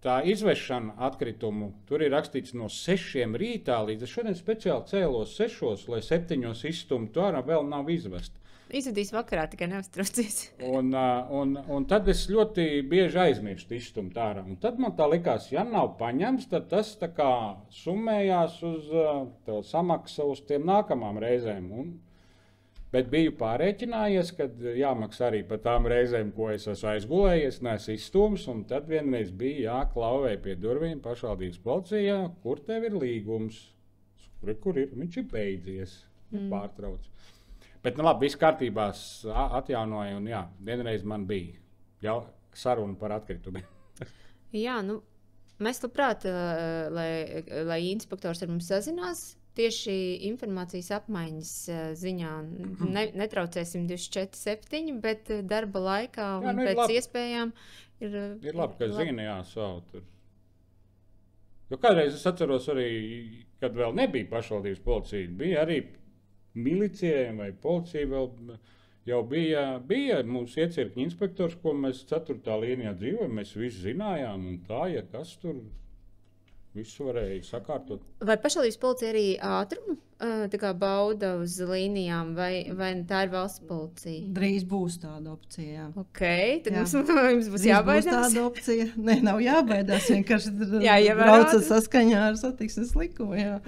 tā izvešana atkritumu, tur ir rakstīts no 6 rītā līdz es šodien speciāli cēlos 6, lai 7 izstumtu ārā, vēl nav izvesta. Izvedīs vakarā, tikai neuztraucies. Un tad es ļoti bieži aizmirstu izstumt ārā. Un tad man tā likās, ja nav paņemts, tad tas tā kā summējās uz samaksa uz tiem nākamām reizēm. Bet biju pārēķinājies, ka jāmaksā arī par tām reizēm, ko es esmu aizgulējies, neesmu izstums. Un tad vienreiz bija jāklauvēja pie durvīm pašvaldības policijā, kur tev ir līgums, kur ir, viņš ir beidzies, pārtrauc. Bet, nu labi, viss kārtībā atjaunoja, un jā, vienreiz man bija jau saruna par atkritumiem. Jā, nu, mēs labprāt, lai inspektors ar mums sazinās, tieši informācijas apmaiņas ziņā netraucēsim 24/7, bet darba laikā un pēc iespējām ir... Ir labi, ka zina, jā, savu tur. Jo kādreiz es atceros arī, kad vēl nebija pašvaldības policija, bija arī milicijai vai policija vēl jau bija mums iecirkņa inspektors, ko mēs 4. līnijā dzīvojam, mēs visi zinājām, un tā, ja kas tur visu varēja sakārtot. Vai pašvaldības policija arī ātrumu tā kā bauda uz līnijām, vai tā ir valsts policija? Drīz būs tāda opcija, jā. Ok, tad mums būs jābaidās. Drīz būs tāda opcija. Nē, nav jābaidās, vienkārši braucat saskaņā ar satiksmes likumu, jā.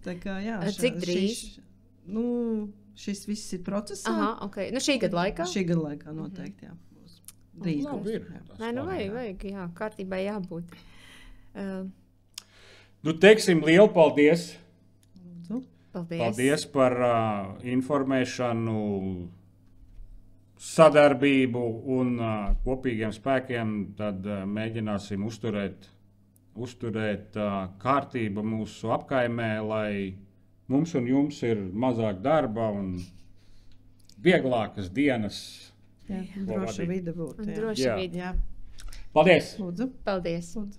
Tā kā, jā. Cik drīz? Šis viss ir procesā. Aha, ok. Nu šī gada laikā? Šī gada laikā noteikti, jā. Drīz būs. Nē, nu vajag, jā, kārtībai jābūt. Nu, teiksim, lielu paldies. Paldies par informēšanu, sadarbību un kopīgiem spēkiem. Tad mēģināsim uzturēt kārtību mūsu apkaimē, lai mums un jums ir mazāk darba un vieglākas dienas. Jā, droša vide būtu. Droša vide, jā. Paldies! Lūdzu. Paldies! Lūdzu.